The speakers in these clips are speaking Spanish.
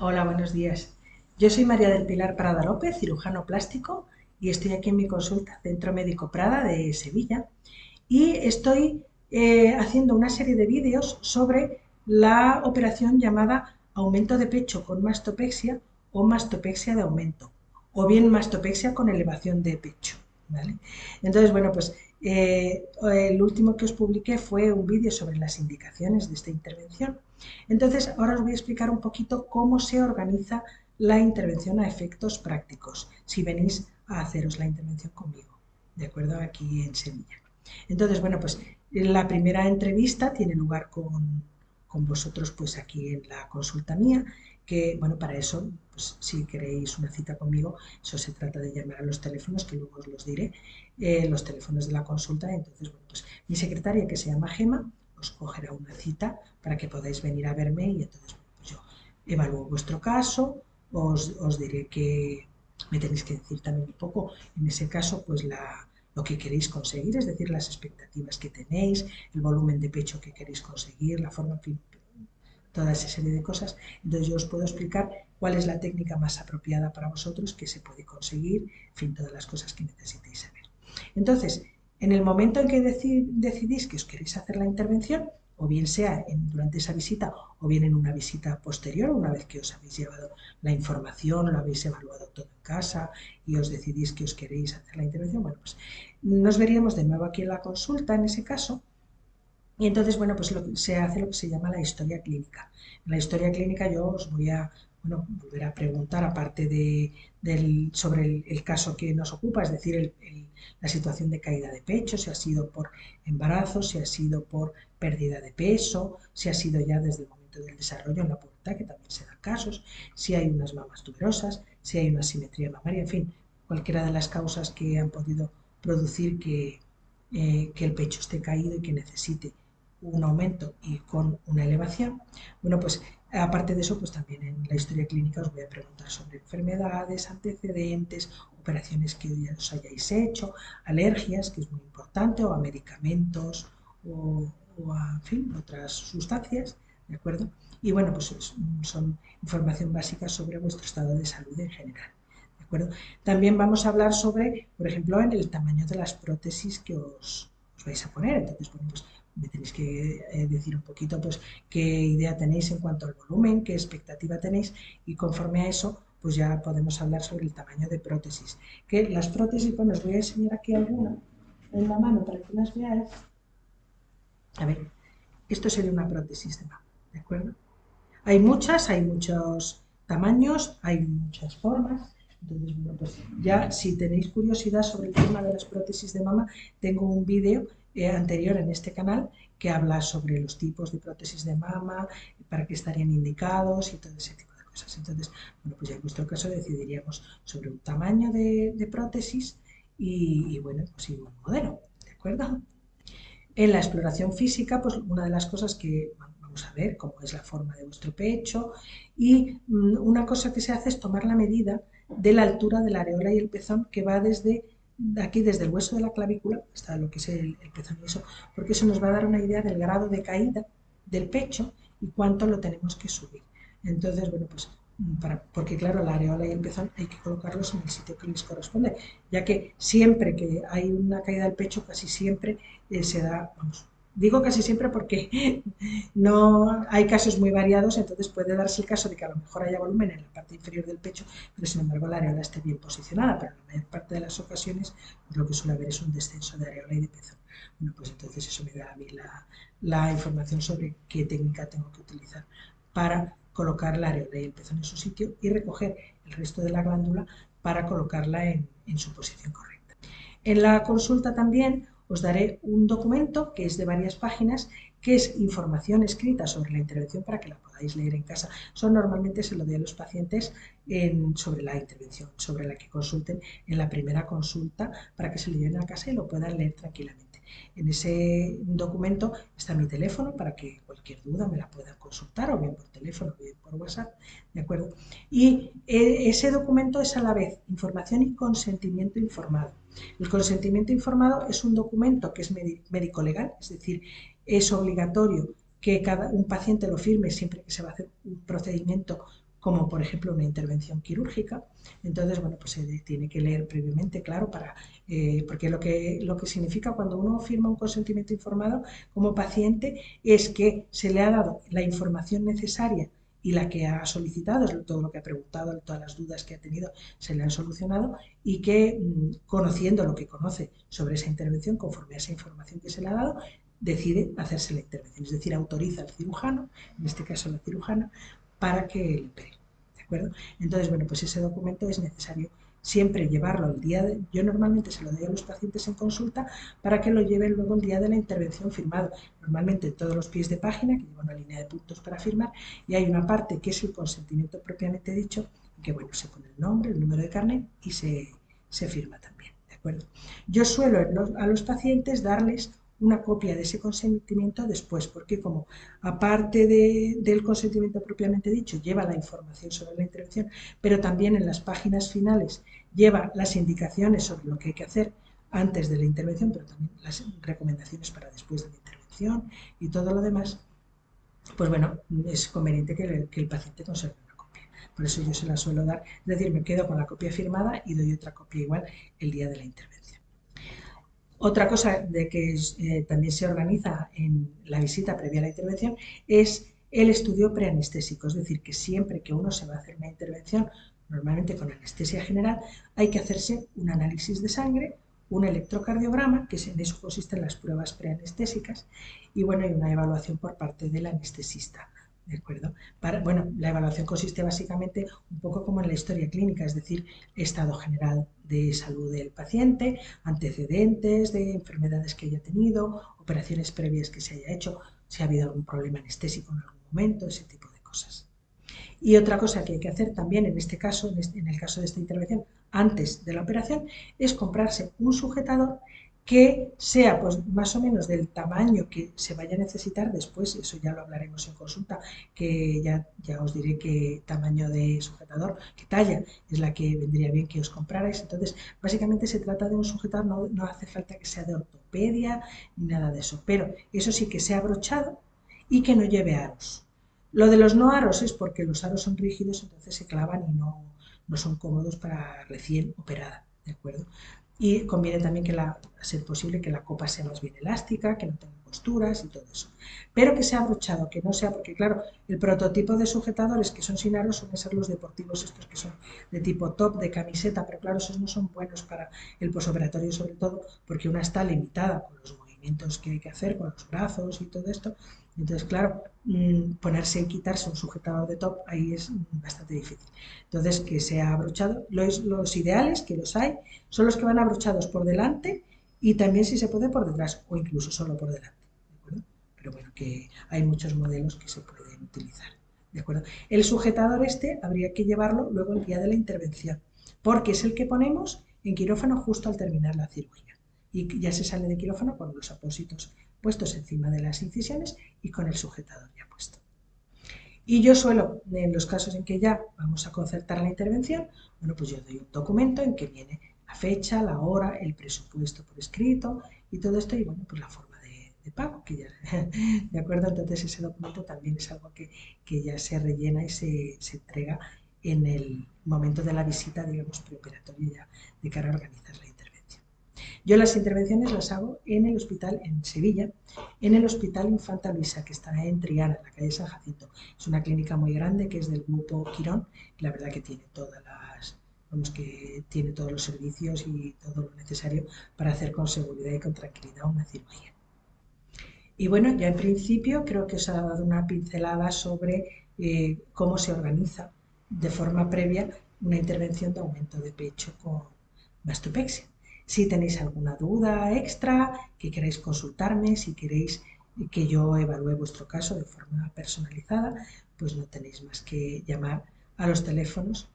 Hola, buenos días. Yo soy María del Pilar Prada López, cirujano plástico, y estoy aquí en mi consulta Centro Médico Prada de Sevilla. Y estoy haciendo una serie de vídeos sobre la operación llamada aumento de pecho con mastopexia o mastopexia de aumento, o bien mastopexia con elevación de pecho. ¿Vale? Entonces, bueno, pues el último que os publiqué fue un vídeo sobre las indicaciones de esta intervención. Entonces, ahora os voy a explicar un poquito cómo se organiza la intervención a efectos prácticos, si venís a haceros la intervención conmigo, ¿de acuerdo? Aquí en Sevilla. Entonces, bueno, pues la primera entrevista tiene lugar con vosotros, pues aquí en la consulta mía, que, bueno, para eso, pues si queréis una cita conmigo, eso se trata de llamar a los teléfonos, que luego os los diré, los teléfonos de la consulta. Entonces, bueno, pues mi secretaria, que se llama Gema, os cogerá una cita para que podáis venir a verme y entonces, bueno, pues yo evalúo vuestro caso, os diré que me tenéis que decir también un poco, en ese caso, pues lo que queréis conseguir, es decir, las expectativas que tenéis, el volumen de pecho que queréis conseguir, la forma, en fin, toda esa serie de cosas. Entonces yo os puedo explicar cuál es la técnica más apropiada para vosotros, que se puede conseguir, en fin, todas las cosas que necesitéis saber. Entonces, en el momento en que decidís que os queréis hacer la intervención, o bien sea durante esa visita o bien en una visita posterior, una vez que os habéis llevado la información, lo habéis evaluado todo en casa y os decidís que os queréis hacer la intervención, bueno, pues nos veríamos de nuevo aquí en la consulta en ese caso. Y entonces, bueno, pues se hace lo que se llama la historia clínica. En la historia clínica yo os voy a, bueno, volver a preguntar, aparte sobre el caso que nos ocupa, es decir, la situación de caída de pecho, si ha sido por embarazo, si ha sido por pérdida de peso, si ha sido ya desde el momento del desarrollo en la pubertad, que también se dan casos, si hay unas mamas tuberosas, si hay una asimetría mamaria, en fin, cualquiera de las causas que han podido producir que el pecho esté caído y que necesite un aumento y con una elevación. Bueno, pues aparte de eso, pues también en la historia clínica os voy a preguntar sobre enfermedades, antecedentes, operaciones que ya os hayáis hecho, alergias, que es muy importante, o a medicamentos o a, en fin, otras sustancias, ¿de acuerdo? Y bueno, pues son información básica sobre vuestro estado de salud en general. ¿De acuerdo? También vamos a hablar sobre, por ejemplo, en el tamaño de las prótesis que os vais a poner. Entonces, bueno, pues me tenéis que decir un poquito pues qué idea tenéis en cuanto al volumen, qué expectativa tenéis y conforme a eso pues ya podemos hablar sobre el tamaño de prótesis. Que las prótesis, bueno, os voy a enseñar aquí alguna en la mano para que las veáis. A ver, esto sería una prótesis de mano, ¿de acuerdo? Hay muchos tamaños, hay muchas formas. Entonces, bueno, pues ya si tenéis curiosidad sobre el tema de las prótesis de mama, tengo un vídeo anterior en este canal que habla sobre los tipos de prótesis de mama, para qué estarían indicados y todo ese tipo de cosas. Entonces, bueno, pues ya en vuestro caso decidiríamos sobre un tamaño de prótesis y bueno, pues y un modelo, ¿de acuerdo? En la exploración física, pues una de las cosas que vamos a ver cómo es la forma de vuestro pecho y una cosa que se hace es tomar la medida de la altura de la areola y el pezón que va desde aquí, desde el hueso de la clavícula hasta lo que es el pezón y eso, porque eso nos va a dar una idea del grado de caída del pecho y cuánto lo tenemos que subir. Entonces, bueno, pues porque claro, la areola y el pezón hay que colocarlos en el sitio que les corresponde, ya que siempre que hay una caída del pecho, casi siempre se da, vamos, digo casi siempre porque no hay casos muy variados, entonces puede darse el caso de que a lo mejor haya volumen en la parte inferior del pecho, pero sin embargo la areola esté bien posicionada, pero en la mayor parte de las ocasiones pues lo que suele haber es un descenso de areola y de pezón. Bueno, pues entonces eso me da a mí la información sobre qué técnica tengo que utilizar para colocar la areola y el pezón en su sitio y recoger el resto de la glándula para colocarla en su posición correcta. En la consulta también os daré un documento que es de varias páginas, que es información escrita sobre la intervención para que la podáis leer en casa. Eso normalmente se lo doy a los pacientes sobre la intervención, sobre la que consulten en la primera consulta, para que se lo lleven a casa y lo puedan leer tranquilamente. En ese documento está mi teléfono para que cualquier duda me la puedan consultar, o bien por teléfono o bien por WhatsApp, ¿de acuerdo? Y ese documento es a la vez información y consentimiento informado. El consentimiento informado es un documento que es médico-legal, es decir, es obligatorio que un paciente lo firme siempre que se va a hacer un procedimiento como por ejemplo una intervención quirúrgica. Entonces, bueno, pues se tiene que leer previamente, claro, porque lo que significa cuando uno firma un consentimiento informado como paciente es que se le ha dado la información necesaria y la que ha solicitado, es todo lo que ha preguntado, todas las dudas que ha tenido, se le han solucionado y que conociendo lo que conoce sobre esa intervención, conforme a esa información que se le ha dado, decide hacerse la intervención, es decir, autoriza al cirujano, en este caso la cirujana, para que le opere. ¿De acuerdo? Entonces, bueno, pues ese documento es necesario siempre llevarlo el día de... Yo normalmente se lo doy a los pacientes en consulta para que lo lleven luego el día de la intervención firmado. Normalmente en todos los pies de página, que lleva una línea de puntos para firmar, y hay una parte que es el consentimiento propiamente dicho, que bueno, se pone el nombre, el número de carnet y se firma también. ¿De acuerdo? Yo suelo a los pacientes darles una copia de ese consentimiento después, porque como aparte del consentimiento propiamente dicho, lleva la información sobre la intervención, pero también en las páginas finales lleva las indicaciones sobre lo que hay que hacer antes de la intervención, pero también las recomendaciones para después de la intervención y todo lo demás, pues bueno, es conveniente que el paciente conserve una copia. Por eso yo se la suelo dar, es decir, me quedo con la copia firmada y doy otra copia igual el día de la intervención. Otra cosa de que también se organiza en la visita previa a la intervención es el estudio preanestésico, es decir, que siempre que uno se va a hacer una intervención, normalmente con anestesia general, hay que hacerse un análisis de sangre, un electrocardiograma, que en eso consisten las pruebas preanestésicas, y bueno, hay una evaluación por parte del anestesista. ¿De acuerdo? Bueno, la evaluación consiste básicamente un poco como en la historia clínica, es decir, estado general de salud del paciente, antecedentes de enfermedades que haya tenido, operaciones previas que se haya hecho, si ha habido algún problema anestésico en algún momento, ese tipo de cosas. Y otra cosa que hay que hacer también en este caso, en el caso de esta intervención, antes de la operación, es comprarse un sujetador que sea pues más o menos del tamaño que se vaya a necesitar después, eso ya lo hablaremos en consulta, que ya os diré qué tamaño de sujetador, qué talla es la que vendría bien que os comprarais. Entonces, básicamente se trata de un sujetador, no hace falta que sea de ortopedia ni nada de eso, pero eso sí que sea abrochado y que no lleve aros. Lo de los no aros es porque los aros son rígidos, entonces se clavan y no son cómodos para recién operada, ¿de acuerdo? Y conviene también a ser posible, que la copa sea más bien elástica, que no tenga costuras y todo eso. Pero que sea abrochado, que no sea, porque claro, el prototipo de sujetadores que son sin aros suelen ser los deportivos estos que son de tipo top, de camiseta, pero claro, esos no son buenos para el posoperatorio sobre todo, porque una está limitada con los movimientos que hay que hacer, con los brazos y todo esto. Entonces, claro, ponerse y quitarse un sujetador de top ahí es bastante difícil. Entonces, que sea abrochado. Los ideales, que los hay, son los que van abrochados por delante y también, si se puede, por detrás o incluso solo por delante. ¿De acuerdo? Pero bueno, que hay muchos modelos que se pueden utilizar. ¿De acuerdo? El sujetador este habría que llevarlo luego el día de la intervención, porque es el que ponemos en quirófano justo al terminar la cirugía. Y ya se sale de quirófano con los apósitos puestos encima de las incisiones y con el sujetador ya puesto. Y yo suelo, en los casos en que ya vamos a concertar la intervención, bueno, pues yo doy un documento en que viene la fecha, la hora, el presupuesto por escrito y todo esto, y bueno, pues la forma de pago, que ya, ¿de acuerdo? Entonces ese documento también es algo que ya se rellena y se entrega en el momento de la visita, digamos, preoperatoria ya de cara a organizar la intervención. Yo las intervenciones las hago en el hospital en Sevilla, en el Hospital Infanta Luisa, que está en Triana, en la calle San Jacinto. Es una clínica muy grande que es del grupo Quirón, y la verdad que tiene que tiene todos los servicios y todo lo necesario para hacer con seguridad y con tranquilidad una cirugía. Y bueno, ya en principio creo que os ha dado una pincelada sobre cómo se organiza de forma previa una intervención de aumento de pecho con mastopexia. Si tenéis alguna duda extra, que queráis consultarme, si queréis que yo evalúe vuestro caso de forma personalizada, pues no tenéis más que llamar a los teléfonos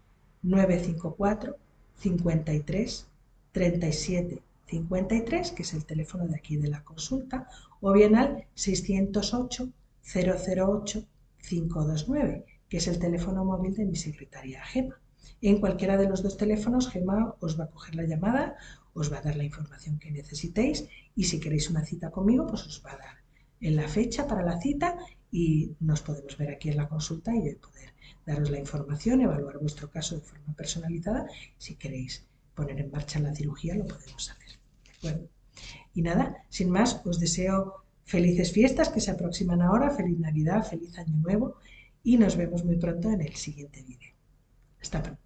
954 53 37 53, que es el teléfono de aquí de la consulta, o bien al 608 008 529, que es el teléfono móvil de mi secretaria Gema. En cualquiera de los dos teléfonos, Gema os va a coger la llamada, os va a dar la información que necesitéis y si queréis una cita conmigo, pues os va a dar en la fecha para la cita y nos podemos ver aquí en la consulta y poder daros la información, evaluar vuestro caso de forma personalizada. Si queréis poner en marcha la cirugía, lo podemos hacer. Bueno, y nada, sin más, os deseo felices fiestas que se aproximan ahora, feliz Navidad, feliz Año Nuevo y nos vemos muy pronto en el siguiente vídeo. Hasta pronto.